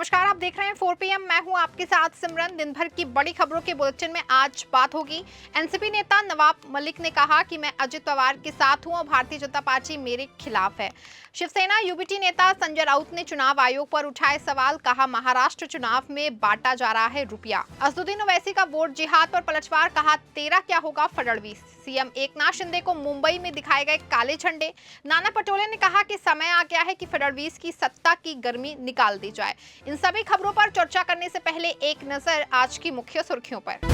नमस्कार, आप देख रहे हैं 4 PM। मैं हूं आपके साथ सिमरन। दिन भर की बड़ी खबरों के बुलेटिन में आज बात होगी। एनसीपी नेता नवाब मलिक ने कहा कि मैं अजित पवार के साथ हूं और भारतीय जनता पार्टी मेरे खिलाफ है। शिवसेना यूबीटी नेता संजय राउत ने चुनाव आयोग पर उठाए सवाल, कहा महाराष्ट्र चुनाव में बांटा जा रहा है रुपया। असदुद्दीन ओवैसी का वोट जिहाद पर पलटवार, कहा तेरा क्या होगा फडणवीस। सीएम एकनाथ शिंदे को मुंबई में दिखाए गए काले झंडे। नाना पटोले ने कहा कि समय आ गया है कि फडणवीस की सत्ता की गर्मी निकाल दी जाए। इन सभी खबरों पर चर्चा करने से पहले एक नजर आज की मुख्य सुर्खियों पर।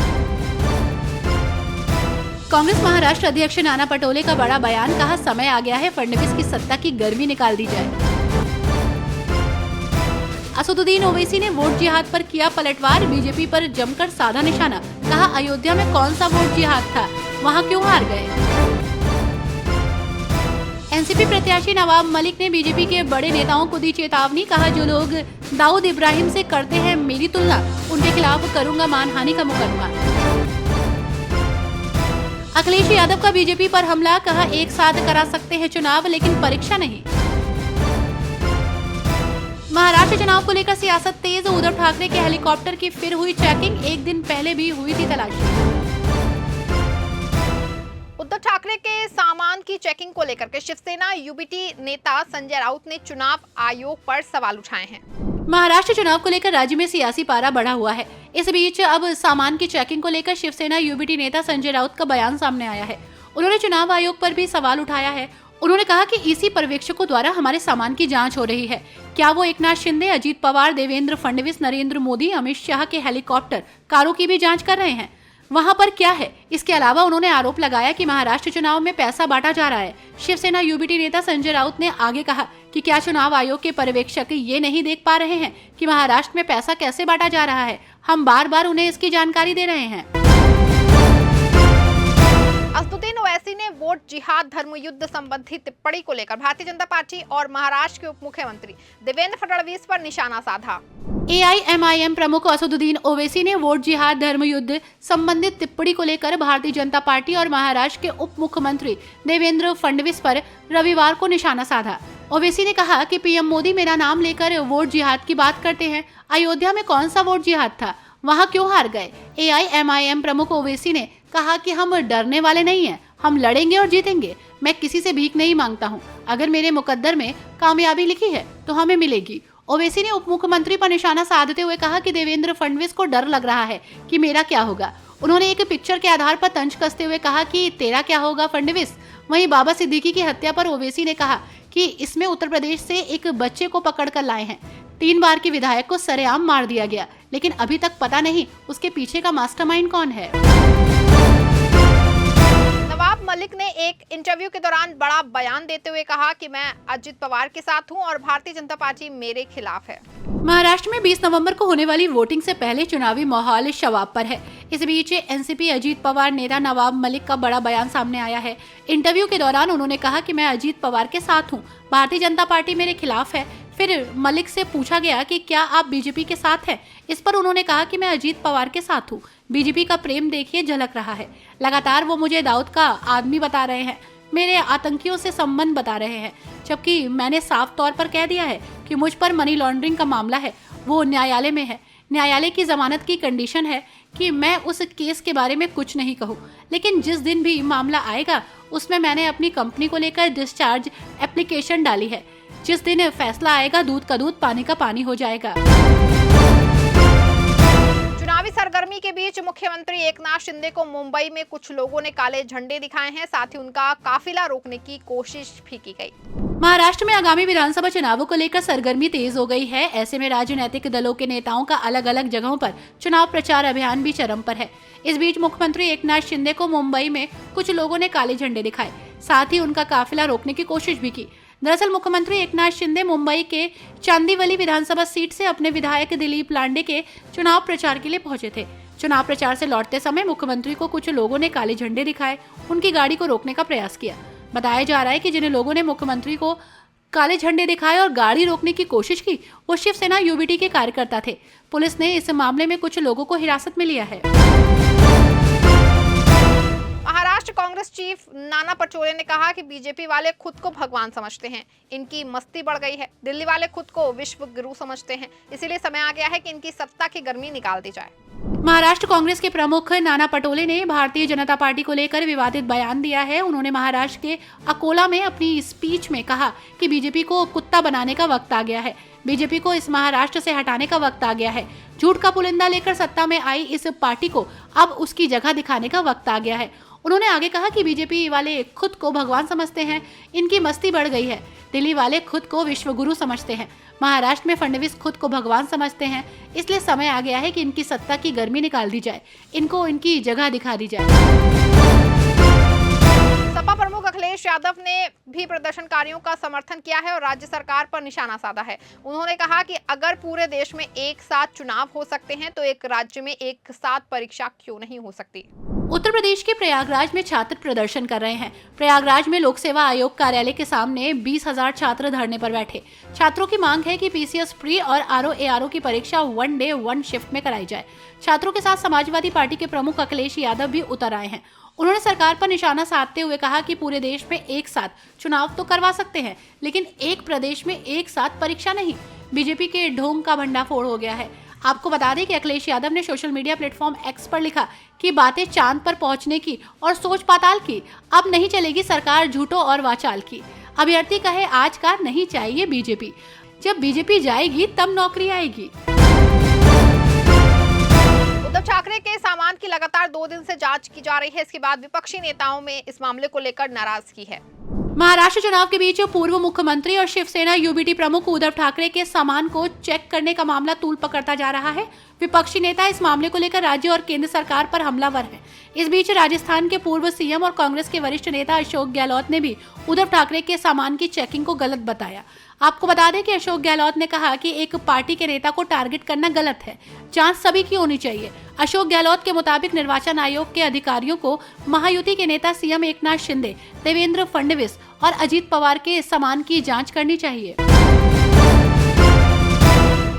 कांग्रेस महाराष्ट्र अध्यक्ष नाना पटोले का बड़ा बयान, कहा समय आ गया है फडणवीस की सत्ता की गर्मी निकाल दी जाए। असदुद्दीन ओवैसी ने वोट जिहाद पर किया पलटवार, बीजेपी पर जमकर साधा निशाना। कहा अयोध्या में कौन सा वोट जिहाद था, वहां क्यों हार गए। एनसीपी प्रत्याशी नवाब मलिक ने बीजेपी के बड़े नेताओं को दी चेतावनी। कहा जो लोग दाऊद इब्राहिम से करते हैं मेरी तुलना, उनके खिलाफ करूंगा मानहानि का मुकदमा। अखिलेश यादव का बीजेपी पर हमला, कहा एक साथ करा सकते हैं चुनाव लेकिन परीक्षा नहीं। महाराष्ट्र चुनाव को लेकर सियासत तेज, उद्धव ठाकरे के हेलीकॉप्टर की फिर हुई चेकिंग, एक दिन पहले भी हुई थी तलाशी। उद्धव ठाकरे के सामान की चेकिंग को लेकर के शिवसेना यूबीटी नेता संजय राउत ने चुनाव आयोग पर सवाल उठाए हैं। महाराष्ट्र चुनाव को लेकर राज्य में सियासी पारा बढ़ा हुआ है। इस बीच अब सामान की चेकिंग को लेकर शिवसेना यूबीटी नेता संजय राउत का बयान सामने आया है। उन्होंने चुनाव आयोग पर भी सवाल उठाया है। उन्होंने कहा कि इसी पर्यवेक्षकों द्वारा हमारे सामान की जांच हो रही है। क्या वो एकनाथ शिंदे, अजीत पवार, देवेंद्र फडणवीस, नरेंद्र मोदी, अमित शाह के हेलीकॉप्टर, कारों की भी जांच कर रहे हैं? वहां पर क्या है? इसके अलावा उन्होंने आरोप लगाया कि महाराष्ट्र चुनाव में पैसा बांटा जा रहा है। शिवसेना यूबीटी नेता संजय राउत ने आगे कहा कि क्या चुनाव आयोग के पर्यवेक्षक ये नहीं देख पा रहे हैं कि महाराष्ट्र में पैसा कैसे बांटा जा रहा है? हम बार बार उन्हें इसकी जानकारी दे रहे हैं। असदुद्दीन ओवैसी ने वोट जिहाद धर्म युद्ध संबंधी टिप्पणी को लेकर भारतीय जनता पार्टी और महाराष्ट्र के उप मुख्यमंत्री देवेंद्र फडणवीस पर निशाना साधा। एआईएमआईएम प्रमुख असदुद्दीन ओवैसी ने वोट जिहाद धर्म युद्ध संबंधित टिप्पणी को लेकर भारतीय जनता पार्टी और महाराष्ट्र के उप मुख्यमंत्री देवेंद्र फडणवीस पर रविवार को निशाना साधा। ओवैसी ने कहा कि पीएम मोदी मेरा नाम लेकर वोट जिहाद की बात करते हैं। अयोध्या में कौन सा वोट जिहाद था, वहां क्यों हार गए। एआईएमआईएम प्रमुख ओवैसी ने कहा कि हम डरने वाले नहीं हैं, हम लड़ेंगे और जीतेंगे। मैं किसी से भीख नहीं मांगता हूं। अगर मेरे मुकद्दर में कामयाबी लिखी है तो हमें मिलेगी। ओवैसी ने उप मुख्यमंत्री पर निशाना साधते हुए कहा कि देवेंद्र फडणवीस को डर लग रहा है कि मेरा क्या होगा। उन्होंने एक पिक्चर के आधार पर तंज कसते हुए कहा कि तेरा क्या होगा फडणवीस। वहीं बाबा सिद्दीकी की हत्या पर ओवैसी ने कहा कि इसमें उत्तर प्रदेश से एक बच्चे को पकड़ कर लाए हैं। 3 बार के विधायक को सरेआम मार दिया गया, लेकिन अभी तक पता नहीं उसके पीछे का मास्टरमाइंड कौन है। नवाब मलिक ने एक इंटरव्यू के दौरान बड़ा बयान देते हुए कहा कि मैं अजित पवार के साथ हूं और भारतीय जनता पार्टी मेरे खिलाफ है। महाराष्ट्र में 20 नवंबर को होने वाली वोटिंग से पहले चुनावी माहौल शवाब पर है। इस बीच एनसीपी अजीत पवार नेता नवाब मलिक का बड़ा बयान सामने आया है। इंटरव्यू के दौरान उन्होंने कहा कि मैं अजीत पवार के साथ हूं, भारतीय जनता पार्टी मेरे खिलाफ है। फिर मलिक से पूछा गया कि क्या आप बीजेपी के साथ हैं? इस पर उन्होंने कहा कि मैं अजीत पवार के साथ हूं। बीजेपी का प्रेम देखिए झलक रहा है। लगातार वो मुझे दाऊद का आदमी बता रहे हैं, मेरे आतंकियों से संबंध बता रहे हैं, जबकि मैंने साफ तौर पर कह दिया है कि मुझ पर मनी लॉन्ड्रिंग का मामला है, वो न्यायालय में है। न्यायालय की जमानत की कंडीशन है कि मैं उस केस के बारे में कुछ नहीं कहूँ। लेकिन जिस दिन भी मामला आएगा उसमें मैंने अपनी कंपनी को लेकर डिस्चार्ज एप्लीकेशन डाली है। जिस दिन फैसला आएगा दूध का दूध पानी का पानी हो जाएगा। चुनावी सरगर्मी के बीच मुख्यमंत्री एकनाथ शिंदे को मुंबई में कुछ लोगों ने काले झंडे दिखाए हैं, साथ ही उनका काफिला रोकने की कोशिश भी की गई। महाराष्ट्र में आगामी विधानसभा चुनावों को लेकर सरगर्मी तेज हो गई है। ऐसे में राजनीतिक दलों के नेताओं का अलग अलग जगहों पर चुनाव प्रचार अभियान भी चरम पर है। इस बीच मुख्यमंत्री एकनाथ शिंदे को मुंबई में कुछ लोगों ने काले झंडे दिखाए, साथ ही उनका काफिला रोकने की कोशिश भी की। दरअसल मुख्यमंत्री एकनाथ शिंदे मुंबई के चांदीवली विधानसभा सीट से अपने विधायक दिलीप लांडे के चुनाव प्रचार के लिए पहुंचे थे। चुनाव प्रचार से लौटते समय मुख्यमंत्री को कुछ लोगों ने काले झंडे दिखाए, उनकी गाड़ी को रोकने का प्रयास किया। बताया जा रहा है कि जिन लोगों ने मुख्यमंत्री को काले झंडे दिखाए और गाड़ी रोकने की कोशिश की, वो शिवसेना यूबीटी के कार्यकर्ता थे। पुलिस ने इस मामले में कुछ लोगों को हिरासत में लिया है। महाराष्ट्र कांग्रेस चीफ नाना पटोले ने कहा कि बीजेपी वाले खुद को भगवान समझते हैं, इनकी मस्ती बढ़ गई है। दिल्ली वाले खुद को विश्व गुरु समझते हैं, इसीलिए समय आ गया है कि इनकी सत्ता की गर्मी निकाल दी जाए। महाराष्ट्र कांग्रेस के प्रमुख नाना पटोले ने भारतीय जनता पार्टी को लेकर विवादित बयान दिया है। उन्होंने महाराष्ट्र के अकोला में अपनी स्पीच में कहा कि बीजेपी को कुत्ता बनाने का वक्त आ गया है, बीजेपी को इस महाराष्ट्र से हटाने का वक्त आ गया है। झूठ का पुलिंदा लेकर सत्ता में आई इस पार्टी को अब उसकी जगह दिखाने का वक्त आ गया है। उन्होंने आगे कहा कि बीजेपी वाले खुद को भगवान समझते हैं, इनकी मस्ती बढ़ गई है। दिल्ली वाले खुद को विश्व गुरु समझते हैं, महाराष्ट्र में फडणवीस खुद को भगवान समझते हैं, इसलिए समय आ गया है कि इनकी सत्ता की गर्मी निकाल दी जाए, इनको इनकी जगह दिखा दी जाए। सपा प्रमुख अखिलेश यादव ने भी प्रदर्शनकारियों का समर्थन किया है और राज्य सरकार पर निशाना साधा है। उन्होंने कहा कि अगर पूरे देश में एक साथ चुनाव हो सकते हैं तो एक राज्य में एक साथ परीक्षा क्यों नहीं हो सकती। उत्तर प्रदेश के प्रयागराज में छात्र प्रदर्शन कर रहे हैं। प्रयागराज में लोक सेवा आयोग कार्यालय के सामने 20,000 छात्र धरने पर बैठे। छात्रों की मांग है कि पीसीएस प्री और आरओ की परीक्षा 1 डे 1 शिफ्ट में कराई जाए। छात्रों के साथ समाजवादी पार्टी के प्रमुख अखिलेश यादव भी उतर आए हैं। उन्होंने सरकार पर निशाना साधते हुए कहा कि पूरे देश में एक साथ चुनाव तो करवा सकते हैं, लेकिन एक प्रदेश में एक साथ परीक्षा नहीं। बीजेपी के ढोंग का भंडाफोड़ हो गया है। आपको बता दें कि अखिलेश यादव ने सोशल मीडिया प्लेटफॉर्म एक्स पर लिखा कि बातें चांद पर पहुंचने की और सोच पाताल की, अब नहीं चलेगी सरकार झूठों और वाचाल की। अभ्यर्थी कहे आज का नहीं चाहिए बीजेपी, जब बीजेपी जाएगी तब नौकरी आएगी। उद्धव ठाकरे के सामान की लगातार 2 दिन से जांच की जा रही है। इसके बाद विपक्षी नेताओं में इस मामले को लेकर नाराजगी है। महाराष्ट्र चुनाव के बीच पूर्व मुख्यमंत्री और शिवसेना यूबीटी प्रमुख उद्धव ठाकरे के सामान को चेक करने का मामला तूल पकड़ता जा रहा है। विपक्षी नेता इस मामले को लेकर राज्य और केंद्र सरकार पर हमलावर हैं। इस बीच राजस्थान के पूर्व सीएम और कांग्रेस के वरिष्ठ नेता अशोक गहलोत ने भी उद्धव ठाकरे के सामान की चेकिंग को गलत बताया। आपको बता दें कि अशोक गहलोत ने कहा कि एक पार्टी के नेता को टारगेट करना गलत है, जांच सभी की होनी चाहिए। अशोक गहलोत के मुताबिक निर्वाचन आयोग के अधिकारियों को महायुति के नेता सीएम एकनाथ शिंदे, देवेंद्र फडणवीस और अजीत पवार के सामान की जांच करनी चाहिए।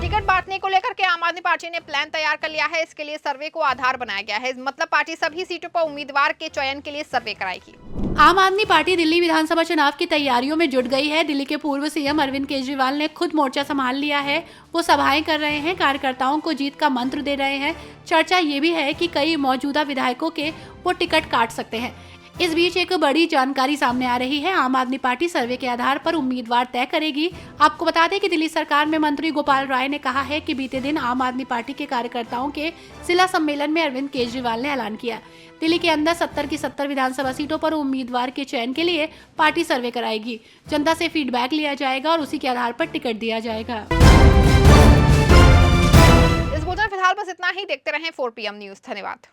टिकट बांटने को लेकर के आम आदमी पार्टी ने प्लान तैयार कर लिया है। इसके लिए सर्वे को आधार बनाया गया है। मतलब पार्टी सभी सीटों पर उम्मीदवार के चयन के लिए सर्वे कराएगी। आम आदमी पार्टी दिल्ली विधानसभा चुनाव की तैयारियों में जुट गई है। दिल्ली के पूर्व सीएम अरविंद केजरीवाल ने खुद मोर्चा संभाल लिया है। वो सभाएं कर रहे हैं, कार्यकर्ताओं को जीत का मंत्र दे रहे हैं। चर्चा ये भी है कि कई मौजूदा विधायकों के वो टिकट काट सकते हैं। इस बीच एक बड़ी जानकारी सामने आ रही है। आम आदमी पार्टी सर्वे के आधार पर उम्मीदवार तय करेगी। आपको बता दें कि दिल्ली सरकार में मंत्री गोपाल राय ने कहा है कि बीते दिन आम आदमी पार्टी के कार्यकर्ताओं के जिला सम्मेलन में अरविंद केजरीवाल ने ऐलान किया, दिल्ली के अंदर 70 की 70 विधानसभा सीटों पर उम्मीदवार के चयन के लिए पार्टी सर्वे कराएगी। जनता से फीडबैक लिया जाएगा और उसी के आधार पर टिकट दिया जाएगा। इस बुलेटिन फिलहाल बस इतना ही। देखते रहें 4 PM न्यूज। धन्यवाद।